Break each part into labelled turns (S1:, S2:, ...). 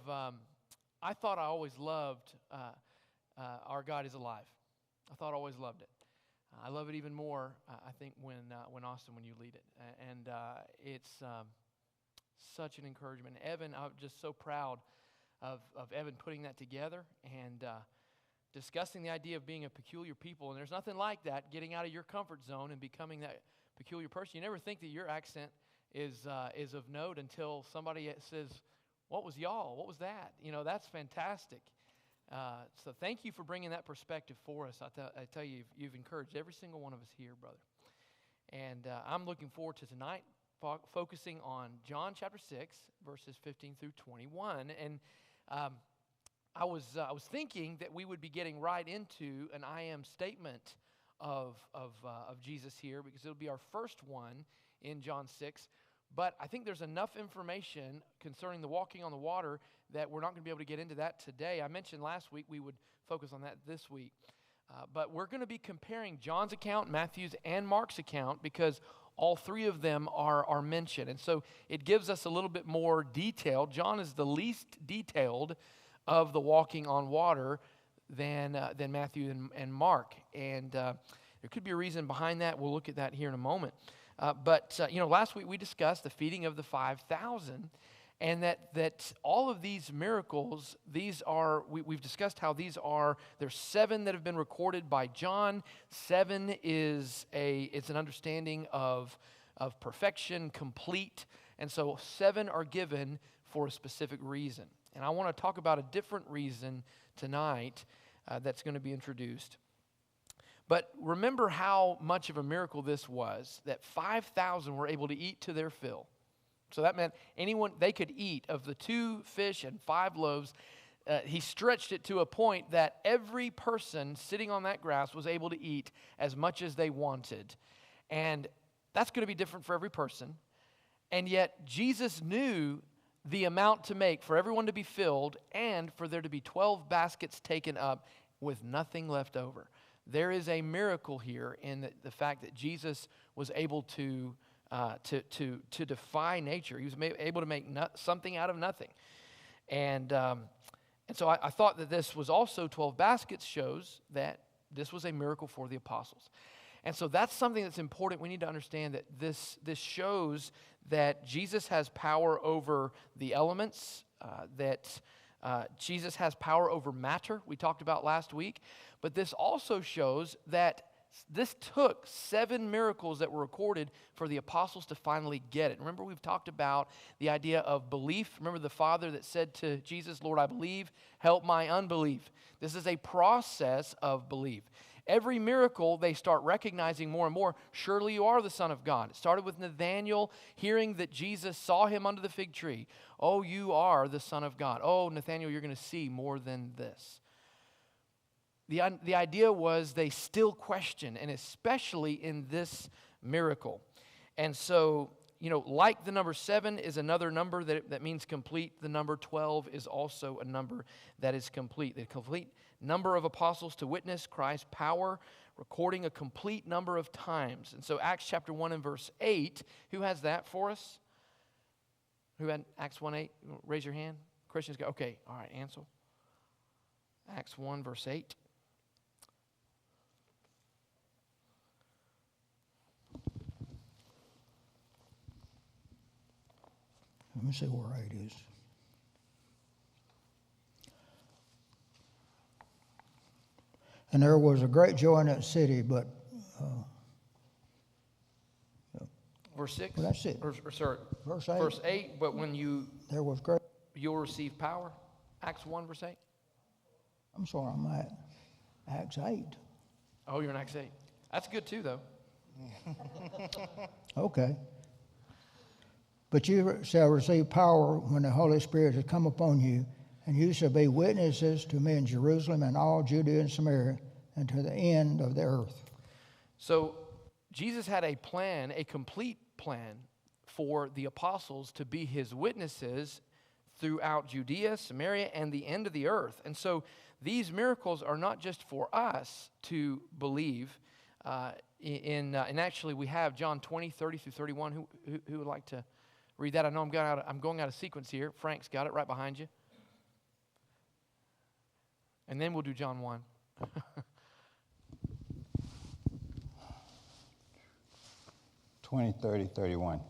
S1: I thought I always loved Our God is Alive. I thought I always loved it. I love it even more, I think, when Austin, when you lead it. And it's such an encouragement. Evan, I'm just so proud of Evan putting that together and discussing the idea of being a peculiar people. And there's nothing like that, getting out of your comfort zone and becoming that peculiar person. You never think that your accent is of note until somebody says, "What was y'all? What was that?" You know, that's fantastic. So thank you for bringing that perspective for us. I tell you, you've encouraged every single one of us here, brother. And I'm looking forward to tonight focusing on John chapter 6, verses 15 through 21. And I was thinking that we would be getting right into an I am statement of Jesus here, because it'll be our first one in John 6. But I think there's enough information concerning the walking on the water that we're not going to be able to get into that today. I mentioned last week we would focus on that this week. But we're going to be comparing John's account, Matthew's, and Mark's account, because all three of them are mentioned. And so it gives us a little bit more detail. John is the least detailed of the walking on water than Matthew and Mark. And there could be a reason behind that. We'll look at that here in a moment. But last week we discussed the feeding of the 5,000, and that all of these miracles, we've discussed how there's 7 that have been recorded by John. 7 it's an understanding of perfection, complete, and so 7 are given for a specific reason. And I want to talk about a different reason tonight that's going to be introduced. But remember how much of a miracle this was, that 5,000 were able to eat to their fill. So that meant they could eat of the 2 fish and 5 loaves. He stretched it to a point that every person sitting on that grass was able to eat as much as they wanted. And that's going to be different for every person. And yet Jesus knew the amount to make for everyone to be filled and for there to be 12 baskets taken up with nothing left over. There is a miracle here in the fact that Jesus was able to defy nature. He was able to make something out of nothing. And so I thought that this was also 12 baskets shows that this was a miracle for the apostles. And so that's something that's important. We need to understand that this shows that Jesus has power over the elements, that Jesus has power over matter, we talked about last week. But this also shows that this took 7 miracles that were recorded for the apostles to finally get it. Remember, we've talked about the idea of belief. Remember the Father that said to Jesus, "Lord, I believe, help my unbelief." This is a process of belief. Every miracle, they start recognizing more and more, surely you are the Son of God. It started with Nathanael hearing that Jesus saw him under the fig tree. Oh, you are the Son of God. Oh, Nathanael, you're going to see more than this. The idea was they still question, and especially in this miracle. And so, like the number 7 is another number that means complete, the number 12 is also a number that is complete. The complete number of apostles to witness Christ's power, recording a complete number of times. And so Acts chapter 1 and verse 8, who has that for us? Who had Acts 1:8? Raise your hand. Christians go, okay, all right, Ansel. Acts 1 verse 8.
S2: Let me see where 8 is. And there was a great joy in that city, but...
S1: Verse 6?
S2: Well, that's it.
S1: Sorry.
S2: Verse 8.
S1: Verse 8, but when
S2: there was great...
S1: You'll receive power. Acts 1 verse 8?
S2: I'm sorry, I'm at Acts 8.
S1: Oh, you're in Acts 8. That's good too, though.
S2: Okay. But you shall receive power when the Holy Spirit has come upon you, and you shall be witnesses to me in Jerusalem and all Judea and Samaria and to the end of the earth.
S1: So Jesus had a plan, a complete plan for the apostles to be his witnesses throughout Judea, Samaria, and the end of the earth. And so these miracles are not just for us to believe. And actually we have John 20, 30 through 31. Who would like to read that? I know I'm going out of sequence here. Frank's got it right behind you. And then we'll do John 1.
S3: 20, 30, 31.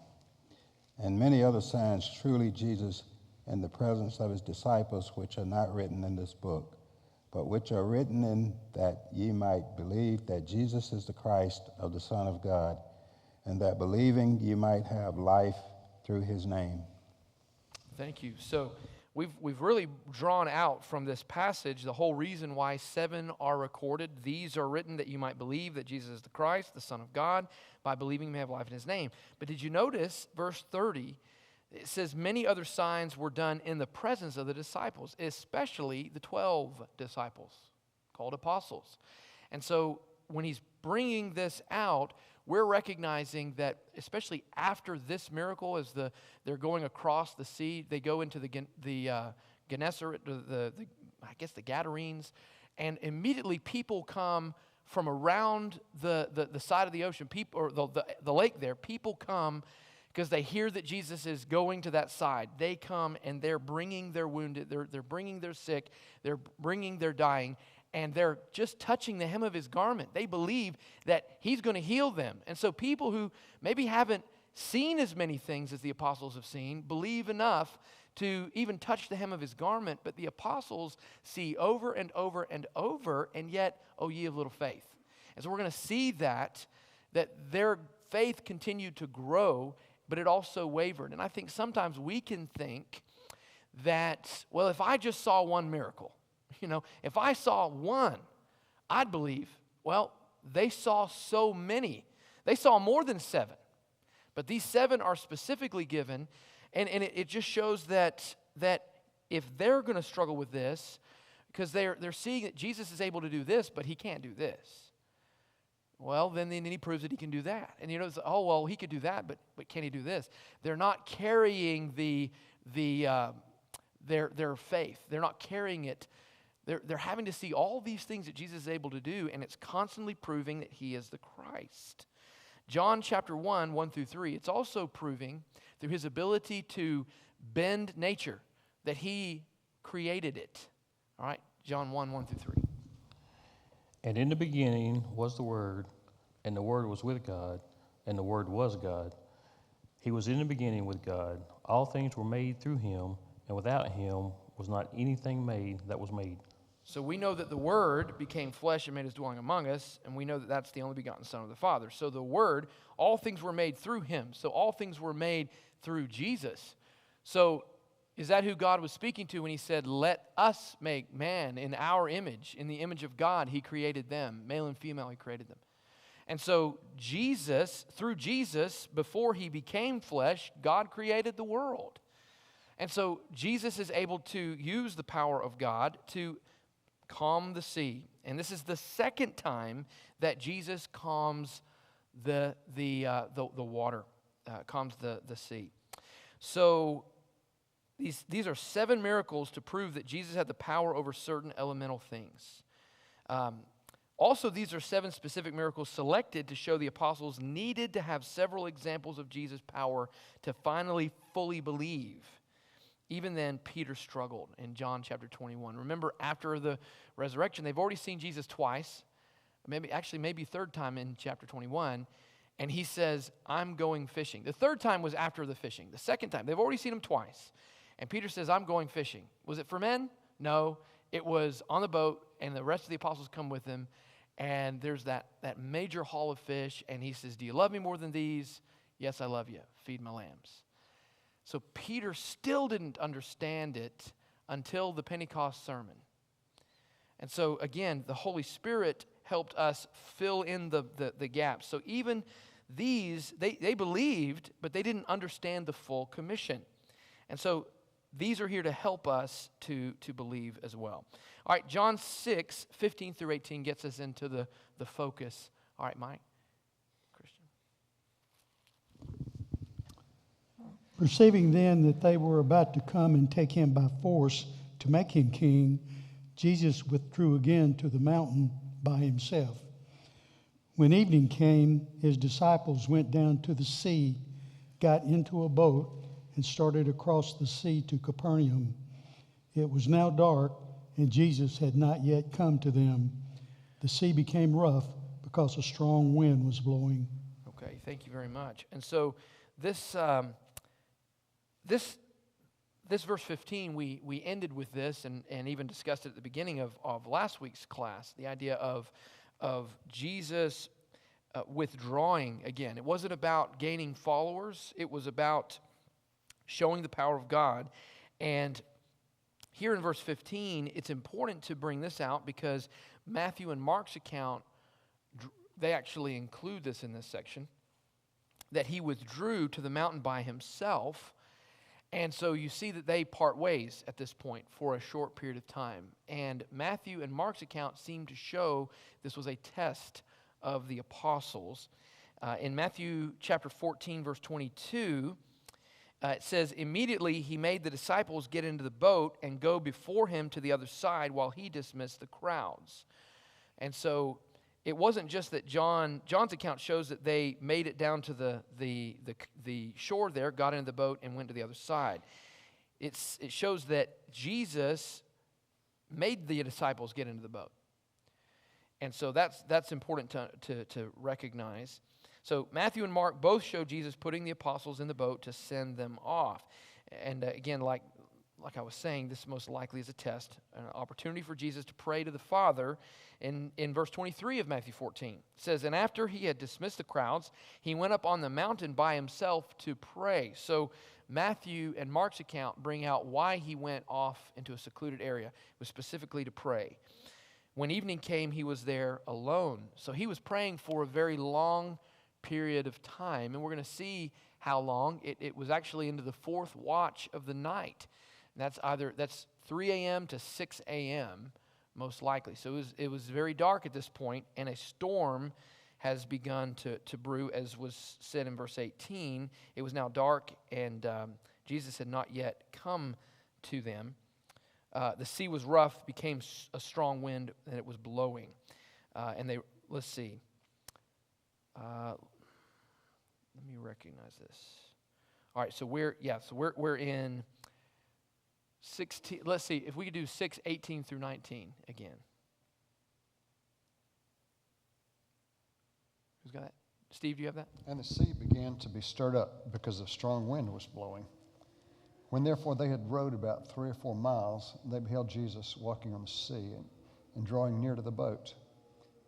S3: And many other signs truly Jesus in the presence of his disciples, which are not written in this book, but which are written in that ye might believe that Jesus is the Christ of the Son of God, and that believing ye might have life through his name.
S1: Thank you. So we've really drawn out from this passage the whole reason why 7 are recorded. These are written that you might believe that Jesus is the Christ, the Son of God. By believing you may have life in his name. But did you notice verse 30? It says many other signs were done in the presence of the disciples, especially the 12 disciples called apostles. And so when he's bringing this out, we're recognizing that especially after this miracle, as they're going across the sea, they go into the Gennesaret, the Gadarenes, and immediately people come from around the side of the ocean, people, or the lake there. People come because they hear that Jesus is going to that side. They come and they're bringing their wounded, they're bringing their sick, they're bringing their dying, and they're just touching the hem of his garment. They believe that he's going to heal them. And so people who maybe haven't seen as many things as the apostles have seen believe enough to even touch the hem of his garment, but the apostles see over and over and over, and yet, oh, ye of little faith. And so we're going to see that their faith continued to grow, but it also wavered. And I think sometimes we can think that, well, if I just saw one miracle, if I saw one, I'd believe. Well, they saw so many. They saw more than 7. But these 7 are specifically given, and it just shows that if they're going to struggle with this, because they're seeing that Jesus is able to do this, but he can't do this. Well, then he proves that he can do that. And it's, oh, well, he could do that, but can he do this? They're not carrying their faith. They're not carrying it. They're having to see all these things that Jesus is able to do, and it's constantly proving that he is the Christ. John chapter 1, 1 through 3, it's also proving through his ability to bend nature that he created it. All right, John 1, 1 through 3.
S4: And in the beginning was the Word, and the Word was with God, and the Word was God. He was in the beginning with God. All things were made through him, and without him was not anything made that was made.
S1: So we know that the Word became flesh and made his dwelling among us, and we know that that's the only begotten Son of the Father. So the Word, all things were made through him. So all things were made through Jesus. So is that who God was speaking to when he said, let us make man in our image? In the image of God, he created them. Male and female, he created them. And so Jesus, through Jesus, before he became flesh, God created the world. And so Jesus is able to use the power of God to calm the sea. And this is the second time that Jesus calms the water, calms the sea. So these are 7 miracles to prove that Jesus had the power over certain elemental things. Also, these are 7 specific miracles selected to show the apostles needed to have several examples of Jesus' power to finally fully believe. Even then, Peter struggled in John chapter 21. Remember, after the resurrection, they've already seen Jesus twice, maybe third time in chapter 21, and he says, I'm going fishing. The third time was after the fishing. The second time, they've already seen him twice. And Peter says, I'm going fishing. Was it for men? No. It was on the boat, and the rest of the apostles come with him, and there's that major haul of fish, and he says, do you love me more than these? Yes, I love you. Feed my lambs. So Peter still didn't understand it until the Pentecost sermon. And so again, the Holy Spirit helped us fill in the gaps. So even these, they believed, but they didn't understand the full commission. And so these are here to help us to believe as well. All right, John 6, 15 through 18 gets us into the focus. All right, Mike.
S5: Perceiving then that they were about to come and take him by force to make him king, Jesus withdrew again to the mountain by himself. When evening came, his disciples went down to the sea, got into a boat, and started across the sea to Capernaum. It was now dark, and Jesus had not yet come to them. The sea became rough because a strong wind was blowing.
S1: Okay, thank you very much. And so this verse 15, we ended with this and even discussed it at the beginning of last week's class, the idea of Jesus withdrawing again. It wasn't about gaining followers. It was about showing the power of God. And here in verse 15, it's important to bring this out because Matthew and Mark's account, they actually include this in this section, that he withdrew to the mountain by himself. And so you see that they part ways at this point for a short period of time. And Matthew and Mark's account seem to show this was a test of the apostles. In Matthew chapter 14, verse 22, it says, "Immediately he made the disciples get into the boat and go before him to the other side while he dismissed the crowds." And so it wasn't just that John's account shows that they made it down to the shore there, got into the boat, and went to the other side. It shows that Jesus made the disciples get into the boat. And so that's important to recognize. So Matthew and Mark both show Jesus putting the apostles in the boat to send them off. And again, like I was saying, this most likely is a test, an opportunity for Jesus to pray to the Father. In verse 23 of Matthew 14, it says, "And after he had dismissed the crowds, he went up on the mountain by himself to pray." So Matthew and Mark's account bring out why he went off into a secluded area. It was specifically to pray. When evening came, he was there alone. So he was praying for a very long period of time, and we're going to see how long. It was actually into the fourth watch of the night. And that's 3 a.m. to 6 a.m. most likely. So it was very dark at this point, and a storm has begun to brew, as was said in verse 18. It was now dark, and Jesus had not yet come to them. The sea was rough, became a strong wind, and it was blowing. Let's see. Let me recognize this. All right, so we're in 16. Let's see if we could do 6:18 through 19 again. Who's got that? Steve, do you have that?
S6: And the sea began to be stirred up because a strong wind was blowing. When therefore they had rowed about 3 or 4 miles, they beheld Jesus walking on the sea and drawing near to the boat,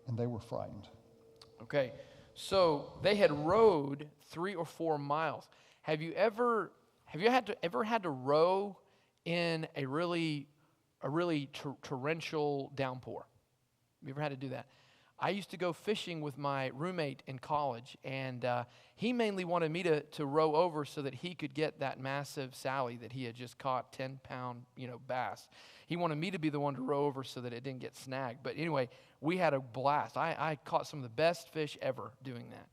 S6: and they were frightened.
S1: Okay, so they had rowed 3 or 4 miles. Have you ever had to row in a really torrential downpour? Have you ever had to do that? I used to go fishing with my roommate in college, and he mainly wanted me to row over so that he could get that massive Sally that he had just caught, 10-pound, bass. He wanted me to be the one to row over so that it didn't get snagged. But anyway, we had a blast. I caught some of the best fish ever doing that.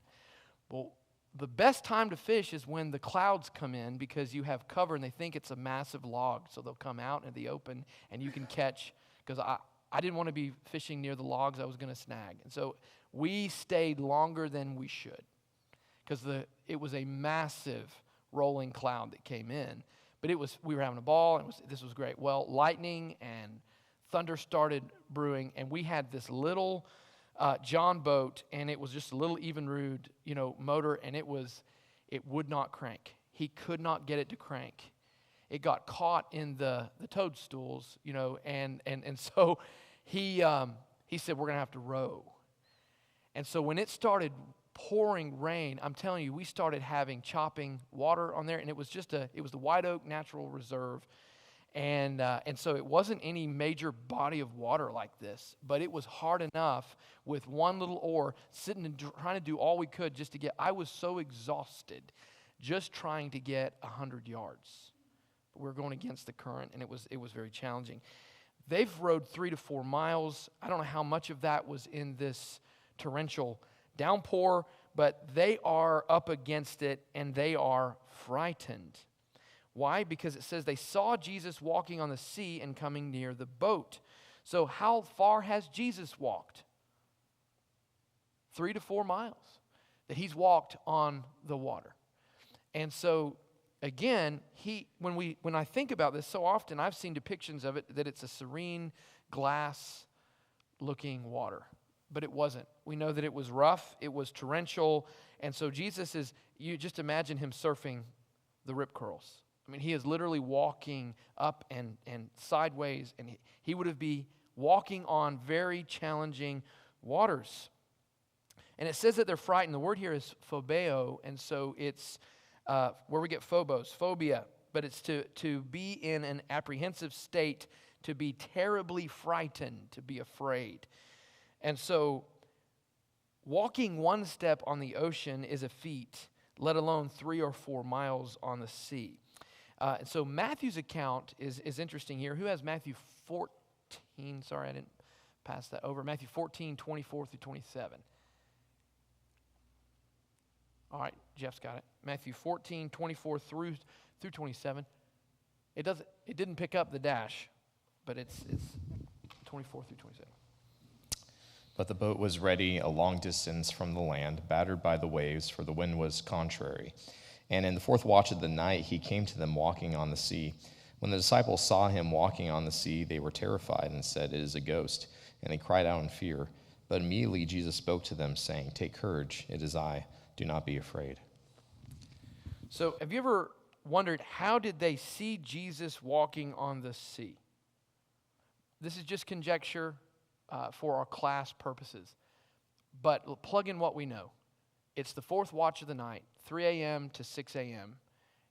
S1: Well, the best time to fish is when the clouds come in because you have cover and they think it's a massive log. So they'll come out in the open and you can catch, because I didn't want to be fishing near the logs I was going to snag. And so we stayed longer than we should because it was a massive rolling cloud that came in. But we were having a ball, and this was great. Well, lightning and thunder started brewing, and we had this little John boat, and it was just a little Evinrude, motor, and it would not crank. He could not get it to crank. It got caught in the toadstools, and so he said, "We're going to have to row." And so when it started pouring rain, I'm telling you, we started having chopping water on there, and it was the White Oak Natural Reserve, and so it wasn't any major body of water like this, but it was hard enough with one little oar, sitting and trying to do all we could just to get. I was so exhausted just trying to get 100 yards. But we were going against the current, and it was very challenging. They've rowed 3 to 4 miles. I don't know how much of that was in this torrential downpour, but they are up against it, and they are frightened. Why? Because it says they saw Jesus walking on the sea and coming near the boat. So how far has Jesus walked? 3 to 4 miles that he's walked on the water. And so again, when I think about this, so often I've seen depictions of it that it's a serene, glass-looking water. But it wasn't. We know that it was rough, it was torrential, and so Jesus you just imagine him surfing the rip curls. I mean, he is literally walking up and sideways, and he would be walking on very challenging waters. And it says that they're frightened. The word here is phobeo, and so it's where we get phobos, phobia, but it's to be in an apprehensive state, to be terribly frightened, to be afraid. And so walking one step on the ocean is a feat, let alone 3 or 4 miles on the sea. And so Matthew's account is interesting here. Who has Matthew 14? Sorry, I didn't pass that over. Matthew 14, 24 through 27. All right, Jeff's got it. Matthew 14, 24 through 27. It didn't pick up the dash, but it's 24 through 27.
S7: But the boat was ready a long distance from the land, battered by the waves, for the wind was contrary. And in the 4th watch of the night he came to them walking on the sea. When the disciples saw him walking on the sea, they were terrified and said, "It is a ghost." And they cried out in fear. But immediately Jesus spoke to them, saying, "Take courage, it is I. Do not be afraid."
S1: So have you ever wondered, how did they see Jesus walking on the sea? This is just conjecture for our class purposes. But plug in what we know. It's the 4th watch of the night, 3 a.m. to 6 a.m.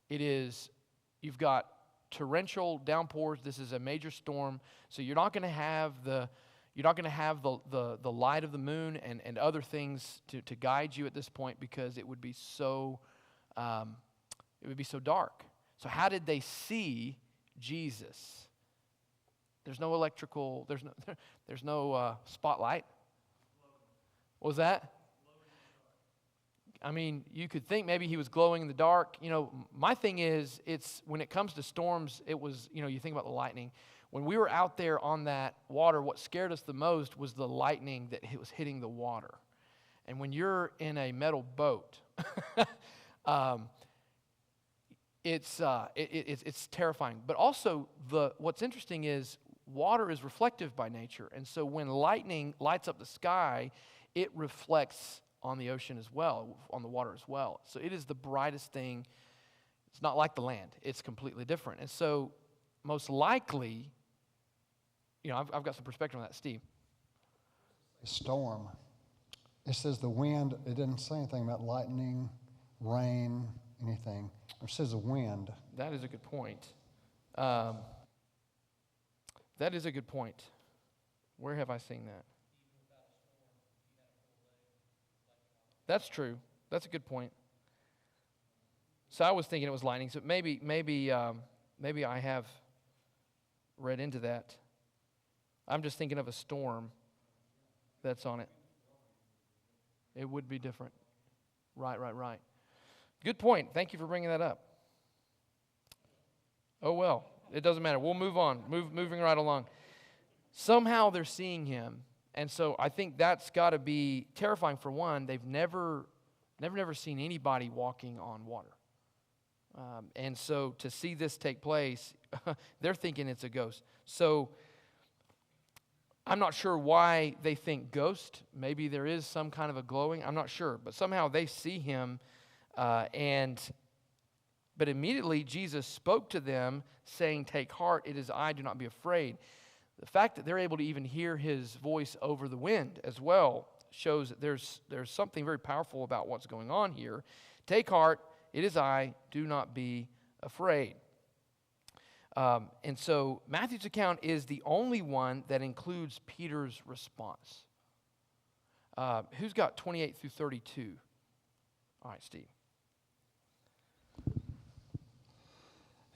S1: You've got torrential downpours. This is a major storm. So you're not going to have the light of the moon and other things to guide you at this point, because it would be so dark. So how did they see Jesus? There's no electrical. There's no spotlight. What was that? I mean, you could think maybe he was glowing in the dark. You know, my thing is, it's when it comes to storms, it was, you think about the lightning. When we were out there on that water, what scared us the most was the lightning that was hitting the water. And when you're in a metal boat, it's terrifying. But also, what's interesting is water is reflective by nature. And so when lightning lights up the sky, it reflects on the ocean as well, on the water as well. So it is the brightest thing. It's not like the land. It's completely different. And so most likely, I've got some perspective on that. Steve?
S6: The storm. It says the wind. It didn't say anything about lightning, rain, anything. It says a wind.
S1: That is a good point. Where have I seen that? That's true. That's a good point. So I was thinking it was lightning. So maybe I have read into that. I'm just thinking of a storm that's on it. It would be different. Right. Good point. Thank you for bringing that up. Oh, well, it doesn't matter. We'll move on. Moving right along. Somehow they're seeing him. And so I think that's got to be terrifying for one. They've never seen anybody walking on water. And so to see this take place, they're thinking it's a ghost. So I'm not sure why they think ghost. Maybe there is some kind of a glowing. I'm not sure. But somehow they see him. But immediately Jesus spoke to them, saying, "Take heart, it is I, do not be afraid." The fact that they're able to even hear his voice over the wind as well shows that there's something very powerful about what's going on here. Take heart, it is I, do not be afraid. And so Matthew's account is the only one that includes Peter's response. Who's got 28 through 32? All right, Steve.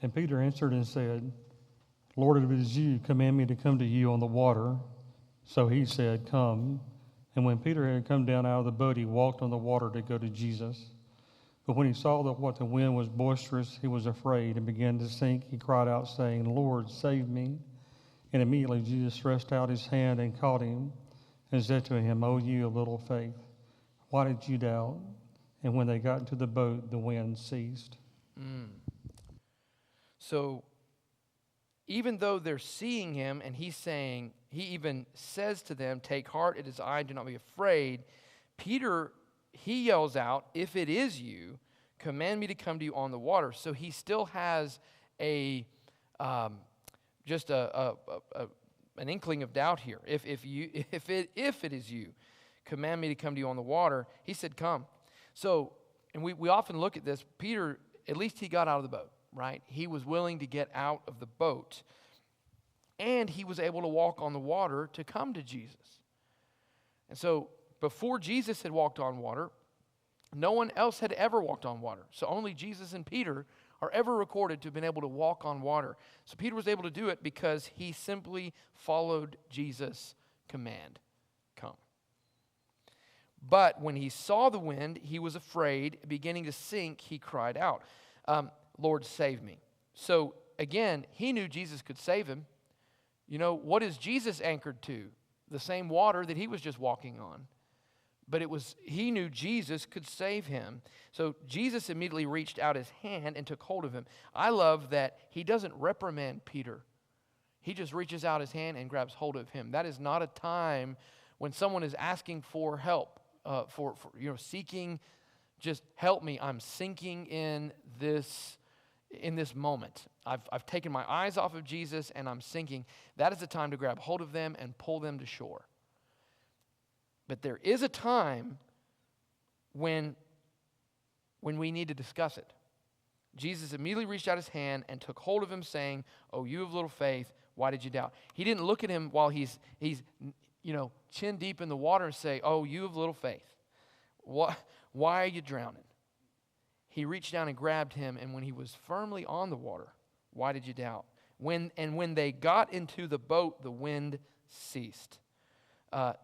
S5: And Peter answered and said, "Lord, if it is you, command me to come to you on the water." So he said, "Come." And when Peter had come down out of the boat, he walked on the water to go to Jesus. But when he saw that the wind was boisterous, he was afraid and began to sink. He cried out, saying, "Lord, save me." And immediately Jesus stretched out his hand and caught him and said to him, "O you of little faith, why did you doubt?" And when they got into the boat, the wind ceased.
S1: So even though they're seeing him and he's saying, he even says to them, take heart, it is I, do not be afraid. Peter, he yells out, if it is you, command me to come to you on the water. So he still has an inkling of doubt here. If it is you, command me to come to you on the water. He said, come. So, and we often look at this. Peter, at least he got out of the boat, right? He was willing to get out of the boat. And he was able to walk on the water to come to Jesus. And so, before Jesus had walked on water, no one else had ever walked on water. So only Jesus and Peter are ever recorded to have been able to walk on water. So Peter was able to do it because he simply followed Jesus' command. Come. But when he saw the wind, he was afraid. Beginning to sink, he cried out, Lord, save me. So again, he knew Jesus could save him. You know, what is Jesus anchored to? The same water that he was just walking on. But he knew Jesus could save him. So Jesus immediately reached out his hand and took hold of him. I love that he doesn't reprimand Peter. He just reaches out his hand and grabs hold of him. That is not a time when someone is asking for help, for seeking, just help me. I'm sinking in this moment. I've taken my eyes off of Jesus and I'm sinking. That is the time to grab hold of them and pull them to shore. But there is a time when we need to discuss it. Jesus immediately reached out his hand and took hold of him, saying, "Oh, you of little faith, why did you doubt?" He didn't look at him while he's chin deep in the water and say, "Oh, you of little faith, why are you drowning?" He reached down and grabbed him, and when he was firmly on the water, why did you doubt? When they got into the boat, the wind ceased.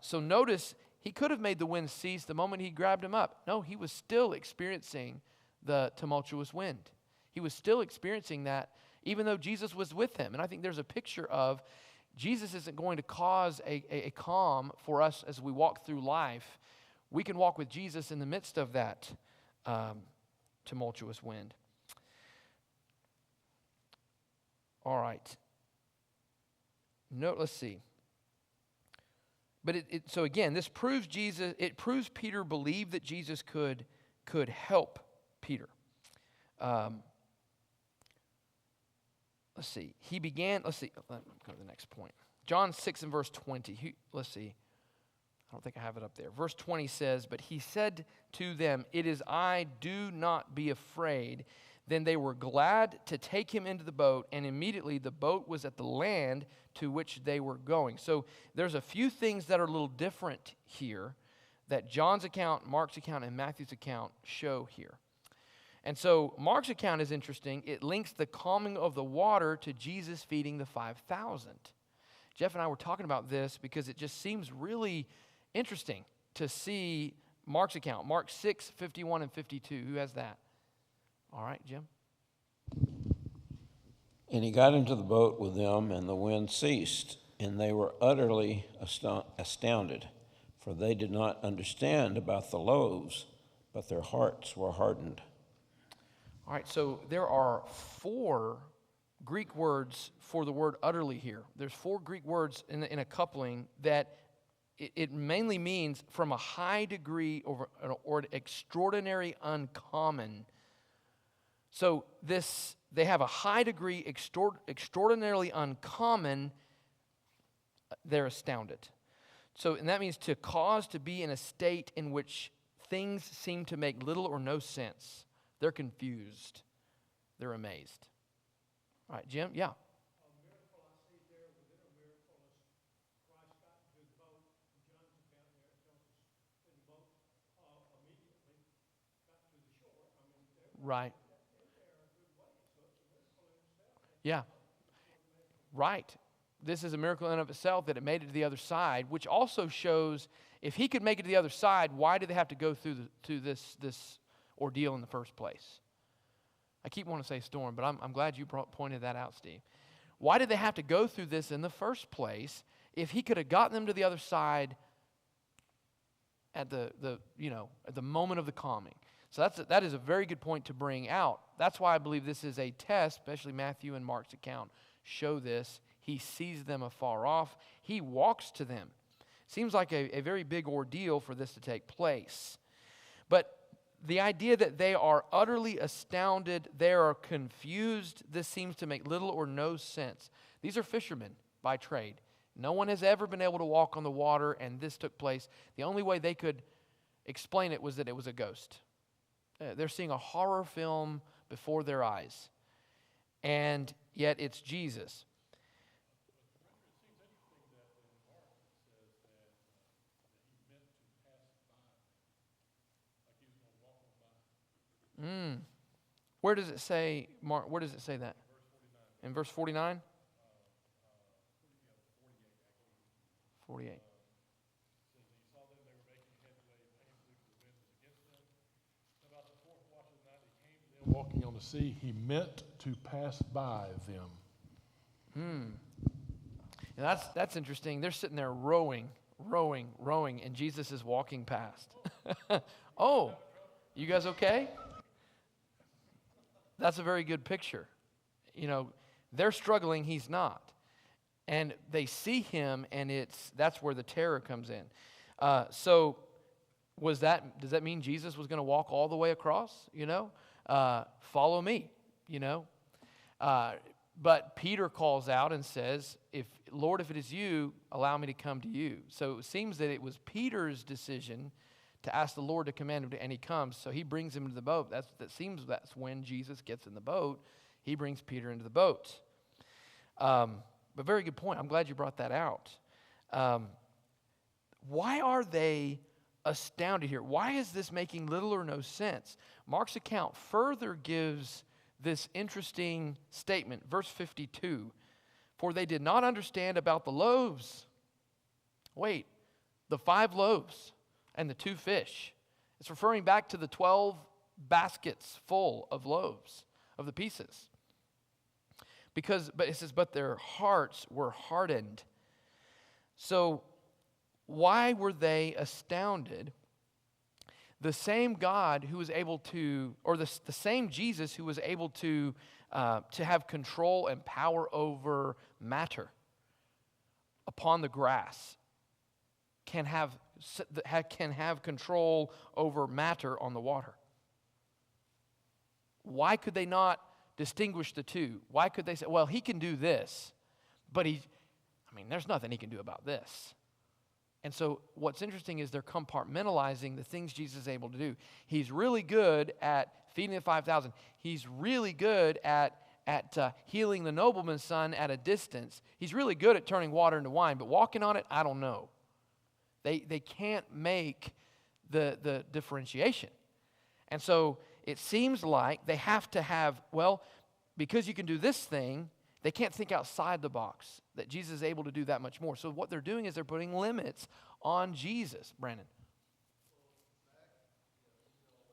S1: So notice, he could have made the wind cease the moment he grabbed him up. No, he was still experiencing the tumultuous wind. He was still experiencing that even though Jesus was with him. And I think there's a picture of Jesus isn't going to cause a calm for us as we walk through life. We can walk with Jesus in the midst of that tumultuous wind. All right. No, let's see. But so again, this proves proves Peter believed that Jesus could help Peter. Let's see. Let me go to the next point. John 6 and verse 20. Let's see. I don't think I have it up there. Verse 20 says, "But he said to them, 'It is I, do not be afraid.' Then they were glad to take him into the boat, and immediately the boat was at the land to which they were going." So there's a few things that are a little different here that John's account, Mark's account, and Matthew's account show here. And so Mark's account is interesting. It links the calming of the water to Jesus feeding the 5,000. Jeff and I were talking about this because it just seems really interesting to see Mark's account. Mark 6, 51 and 52. Who has that? All right, Jim.
S8: And he got into the boat with them, and the wind ceased, and they were utterly astounded, for they did not understand about the loaves, but their hearts were hardened.
S1: All right, so there are 4 Greek words for the word utterly here. There's 4 Greek words in a coupling that it mainly means from a high degree or extraordinary, uncommon. So they have a high degree, extraordinarily uncommon, they're astounded. So, and that means to cause to be in a state in which things seem to make little or no sense. They're confused. They're amazed. All right, Jim? Yeah. Right. Yeah. Right. This is a miracle in and of itself that it made it to the other side, which also shows if he could make it to the other side, why did they have to go through this ordeal in the first place? I keep wanting to say storm, but I'm glad you pointed that out, Steve. Why did they have to go through this in the first place if he could have gotten them to the other side at the moment of the calming? So that is a very good point to bring out. That's why I believe this is a test, especially Matthew and Mark's account show this. He sees them afar off. He walks to them. Seems like a very big ordeal for this to take place. But the idea that they are utterly astounded, they are confused, this seems to make little or no sense. These are fishermen by trade. No one has ever been able to walk on the water, and this took place. The only way they could explain it was that it was a ghost. They're seeing a horror film before their eyes, and yet it's Jesus. Where does it say, Mark? Where does it say that? In verse 49? 48.
S9: Walking on the sea, he meant to pass by them.
S1: And that's interesting. They're sitting there rowing, and Jesus is walking past. Oh, you guys okay? That's a very good picture. You know, they're struggling, he's not. And they see him, and that's where the terror comes in. So does that mean Jesus was going to walk all the way across, you know? Follow me, you know? But Peter calls out and says, Lord, if it is you, allow me to come to you. So it seems that it was Peter's decision to ask the Lord to command him to, and he comes. So he brings him into the boat. That's when Jesus gets in the boat. He brings Peter into the boat. But very good point. I'm glad you brought that out. Why are they astounded here? Why is this making little or no sense? Mark's account further gives this interesting statement. Verse 52, for they did not understand about the loaves. Wait, the 5 loaves and the 2 fish. It's referring back to the 12 baskets full of loaves, of the pieces. But it says, but their hearts were hardened. So why were they astounded? The same God who was able to, or the same Jesus who was able to have control and power over matter upon the grass, can have control over matter on the water. Why could they not distinguish the two? Why could they say, well, he can do this, but there's nothing he can do about this. And so what's interesting is they're compartmentalizing the things Jesus is able to do. He's really good at feeding the 5,000. He's really good at healing the nobleman's son at a distance. He's really good at turning water into wine, but walking on it, I don't know. They can't make the differentiation. And so it seems like they have to have, well, because you can do this thing, they can't think outside the box, that Jesus is able to do that much more. So what they're doing is they're putting limits on Jesus. Brandon.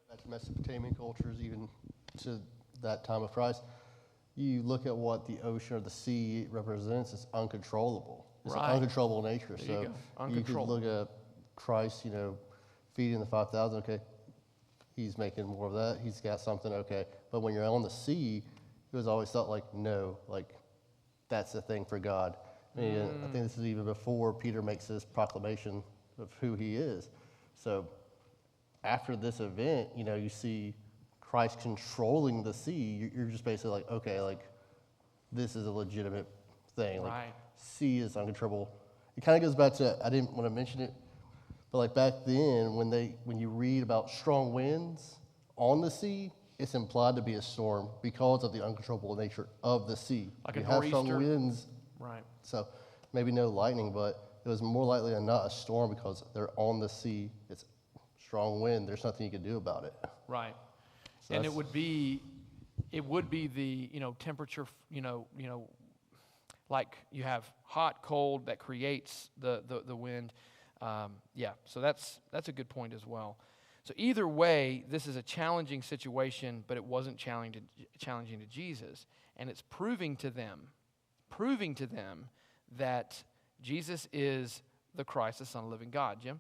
S10: Back to Mesopotamian cultures, even to that time of Christ, you look at what the ocean or the sea represents, it's uncontrollable. It's an uncontrollable nature.
S1: There
S10: you could look at Christ, feeding the 5,000, okay, he's making more of that, he's got something, okay. But when you're on the sea, it was always thought that's the thing for God. I think this is even before Peter makes this proclamation of who he is. So after this event, you see Christ controlling the sea. You're just basically like, okay, this is a legitimate thing. Sea is uncontrollable. It kind of goes back to, I didn't want to mention it, but back then when you read about strong winds on the sea, it's implied to be a storm because of the uncontrollable nature of the sea.
S1: Like
S10: you
S1: a
S10: have
S1: nor'easter.
S10: strong winds,
S1: Right.
S10: So maybe no lightning, but it was more likely than not a storm because they're on the sea. It's strong wind. There's nothing you can do about it.
S1: Right.
S10: So
S1: And it would be the temperature, like you have hot, cold that creates the wind. So that's a good point as well. So either way, this is a challenging situation, but it wasn't challenging to Jesus. And it's proving to them that Jesus is the Christ, the Son of the living God. Jim?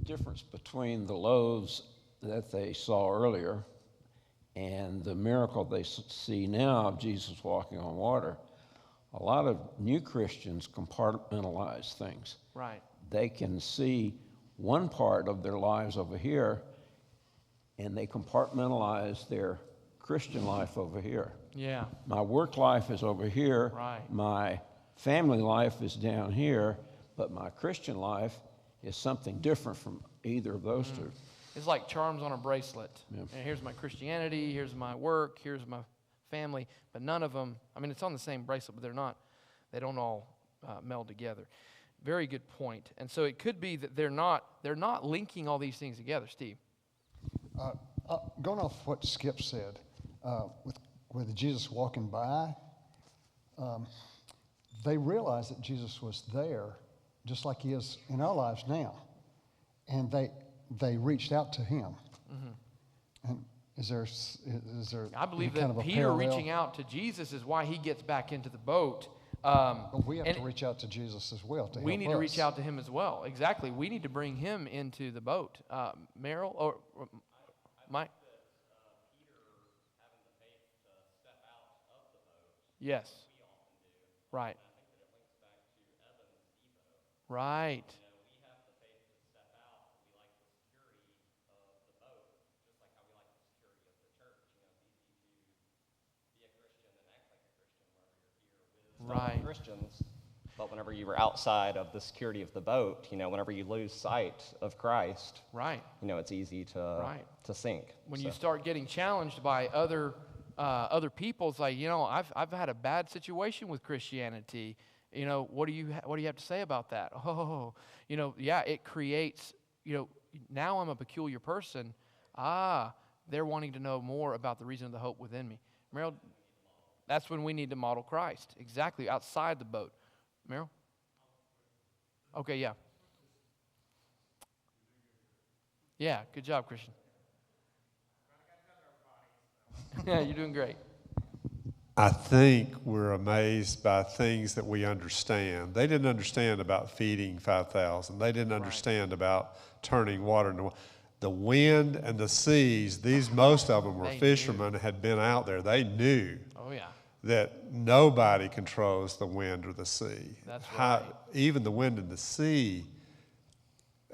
S8: The difference between the loaves that they saw earlier and the miracle they see now of Jesus walking on water. A lot of new Christians compartmentalize things.
S1: Right.
S8: They can see one part of their lives over here, and they compartmentalize their Christian life over here.
S1: Yeah.
S8: My work life is over here.
S1: Right.
S8: My family life is down here, but my Christian life is something different from either of those two.
S1: It's like charms on a bracelet.
S8: Yeah.
S1: And here's my Christianity, here's my work, here's my family, but none of them, I mean, it's on the same bracelet, but they don't all meld together. Very good point. And so it could be that they're not linking all these things together, Steve.
S6: Going off what Skip said, with Jesus walking by, they realized that Jesus was there, just like he is in our lives now, and they reached out to him. Mm-hmm. And is there
S1: I believe
S6: kind
S1: that
S6: of a
S1: Peter
S6: parallel?
S1: reaching out to Jesus is why he gets back into the boat.
S6: But we have to reach out to Jesus as well to
S1: we
S6: help
S1: need to
S6: us.
S1: reach out to him as well. Exactly. We need to bring him into the boat. Meryl or Mike? Yes. Right. Right. Right.
S11: Christians, but whenever you were outside of the security of the boat, whenever you lose sight of Christ,
S1: Right.
S11: It's easy to sink.
S1: When you start getting challenged by other people, it's like, I've had a bad situation with Christianity. What do you have to say about that? Oh, it creates, now I'm a peculiar person. They're wanting to know more about the reason of the hope within me. Meryl, that's when we need to model Christ. Exactly, outside the boat. Meryl? Okay, yeah. Yeah, good job, Christian. Yeah, you're doing great.
S12: I think we're amazed by things that we understand. They didn't understand about feeding 5,000. They didn't understand about turning water into wine. The wind and the seas, most of them were fishermen, had been out there. They knew that nobody controls the wind or the sea.
S1: That's right.
S12: Even the wind and the sea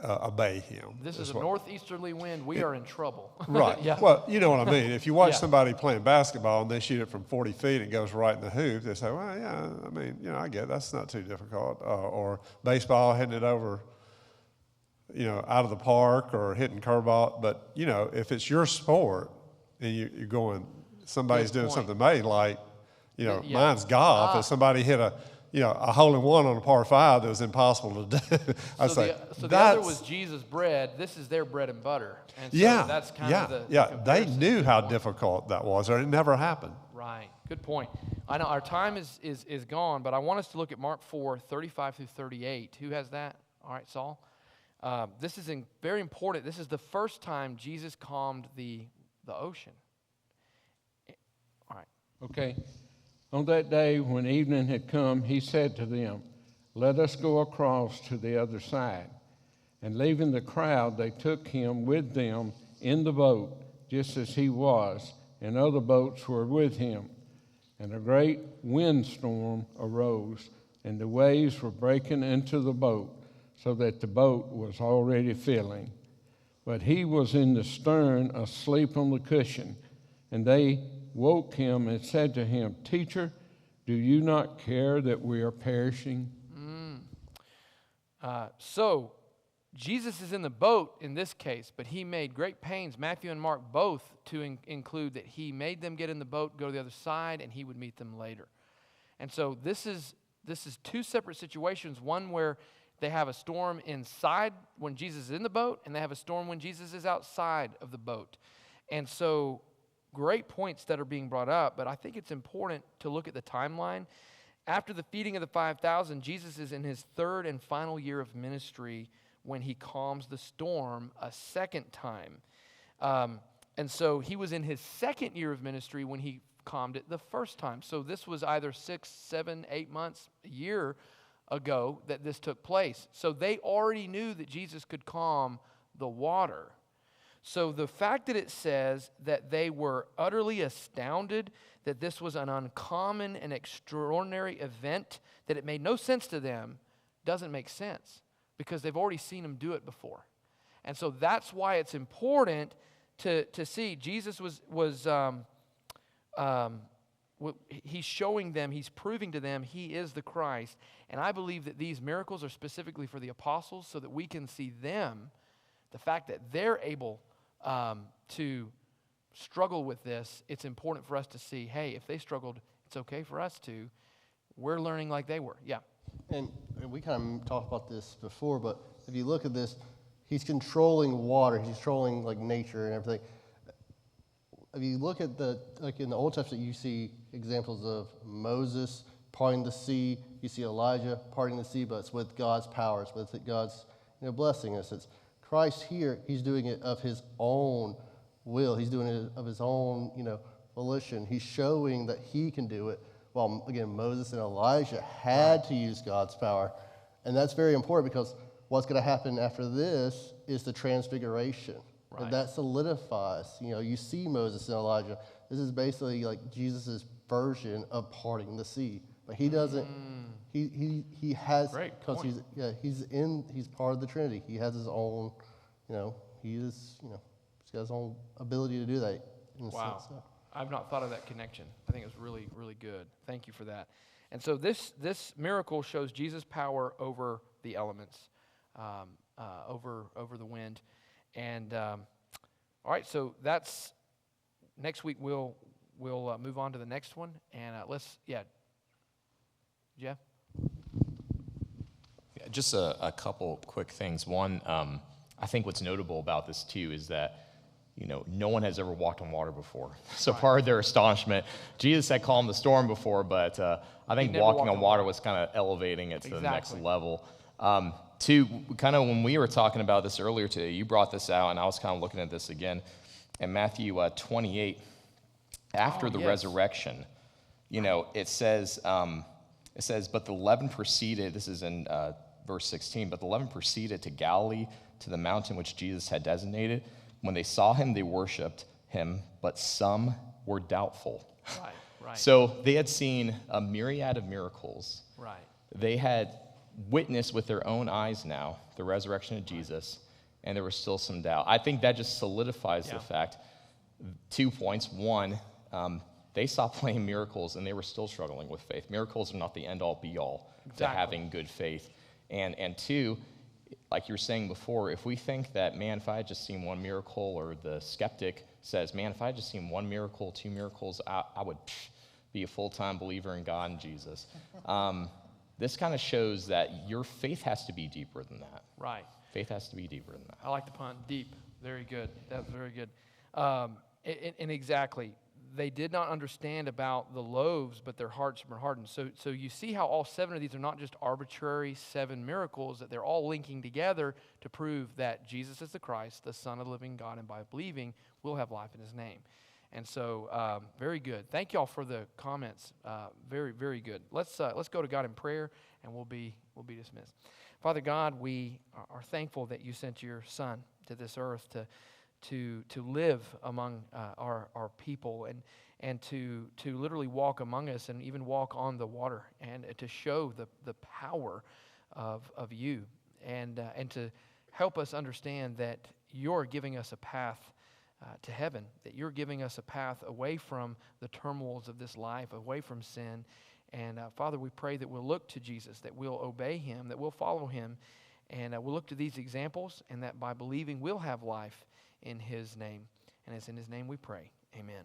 S12: obey him.
S1: This is a northeasterly wind. We are in trouble.
S12: Right.
S1: Yeah.
S12: Well, you know what I mean. If you watch somebody playing basketball and they shoot it from 40 feet and it goes right in the hoop, they say, well, yeah, I mean, I get it. That's not too difficult. Or baseball, hitting it over, out of the park or hitting curveball. But, if it's your sport and you're going, somebody's doing something like, mine's golf. If somebody hit a hole-in-one on a par 5 that was impossible to do.
S1: The other was Jesus' bread. This is their bread and butter. And so that's kind of the
S12: They knew how difficult that was, or it never happened.
S1: Right. Good point. I know our time is gone, but I want us to look at Mark 4, 35 through 38. Who has that? All right, Saul. This is very important. This is the first time Jesus calmed the ocean. All right.
S13: Okay. On that day, when evening had come, he said to them, "Let us go across to the other side." And leaving the crowd, they took him with them in the boat, just as he was, and other boats were with him. And a great windstorm arose, and the waves were breaking into the boat, so that the boat was already filling. But he was in the stern, asleep on the cushion. And they woke him and said to him, "Teacher, do you not care that we are perishing?"
S1: So Jesus is in the boat in this case, but he made great pains, Matthew and Mark both, to include that he made them get in the boat, go to the other side, and he would meet them later. And so this is two separate situations, one where they have a storm inside when Jesus is in the boat, and they have a storm when Jesus is outside of the boat. And so great points that are being brought up, but I think it's important to look at the timeline. After the feeding of the 5,000, Jesus is in his third and final year of ministry when he calms the storm a second time. And so he was in his second year of ministry when he calmed it the first time. So this was either 6, 7, 8 months, a year ago that this took place. So they already knew that Jesus could calm the water. So the fact that it says that they were utterly astounded, that this was an uncommon and extraordinary event, that it made no sense to them, doesn't make sense because they've already seen him do it before. And so that's why it's important to see. Jesus he's showing them, he's proving to them he is the Christ. And I believe that these miracles are specifically for the apostles so that we can see them, the fact that they're able to struggle with this. It's important for us to see, hey, if they struggled, it's okay for us to. We're learning like they were. Yeah.
S10: And we kind of talked about this before, but if you look at this, he's controlling water. He's controlling like nature and everything. If you look at like in the Old Testament, you see examples of Moses parting the sea. You see Elijah parting the sea, but it's with God's power. It's with God's blessing us. It's Christ here. He's doing it of his own will. He's doing it of his own volition. He's showing that he can do it. While again, Moses and Elijah had to use God's power, and that's very important because what's going to happen after this is the transfiguration. Right. And that solidifies. You see Moses and Elijah. This is basically like Jesus' version of parting the sea. But he doesn't. He has because he's part of the Trinity. He has his own. He's got his own ability to do that.
S1: Wow.
S10: Sense, so.
S1: I've not thought of that connection. I think it was really, really good. Thank you for that. And so this miracle shows Jesus' power over the elements, over the wind. And all right, so that's next week. We'll move on to the next one, and Jeff.
S7: Yeah, just a couple quick things. One, I think what's notable about this too is that no one has ever walked on water before. So part of their astonishment, Jesus had calmed the storm before, but I think walking on water was kind of elevating it to the next level. Two, kind of when we were talking about this earlier today, you brought this out, and I was kind of looking at this again. In Matthew 28, after the resurrection, it says, but the 11 proceeded, this is in verse 16, but the 11 proceeded to Galilee, to the mountain which Jesus had designated. When they saw him, they worshipped him, but some were doubtful.
S1: Right.
S7: So they had seen a myriad of miracles.
S1: Right.
S7: They had witnessed with their own eyes now the resurrection of Jesus, and there was still some doubt. I think that just solidifies the fact. 2 points. One, they saw plenty of miracles, and they were still struggling with faith. Miracles are not the end-all, be-all to having good faith. And two, like you were saying before, if we think that, man, if I had just seen one miracle, or the skeptic says, man, if I had just seen one miracle, 2 miracles, I would be a full-time believer in God and Jesus. This kind of shows that your faith has to be deeper than that.
S1: Right.
S7: Faith has to be deeper than that.
S1: I like the pun, deep. Very good. That's very good. And exactly. They did not understand about the loaves, but their hearts were hardened. So you see how all 7 of these are not just arbitrary 7 miracles, that they're all linking together to prove that Jesus is the Christ, the Son of the living God, and by believing, we'll have life in his name. And so, very good. Thank y'all for the comments. Very, very good. Let's go to God in prayer, and we'll be dismissed. Father God, we are thankful that you sent your Son to this earth to live among our people and to literally walk among us and even walk on the water and to show the power of you and to help us understand that you're giving us a path to heaven, that you're giving us a path away from the turmoils of this life, away from sin. And Father, we pray that we'll look to Jesus, that we'll obey him, that we'll follow him, and we'll look to these examples, and that by believing we'll have life in his name. And it's in his name we pray. Amen.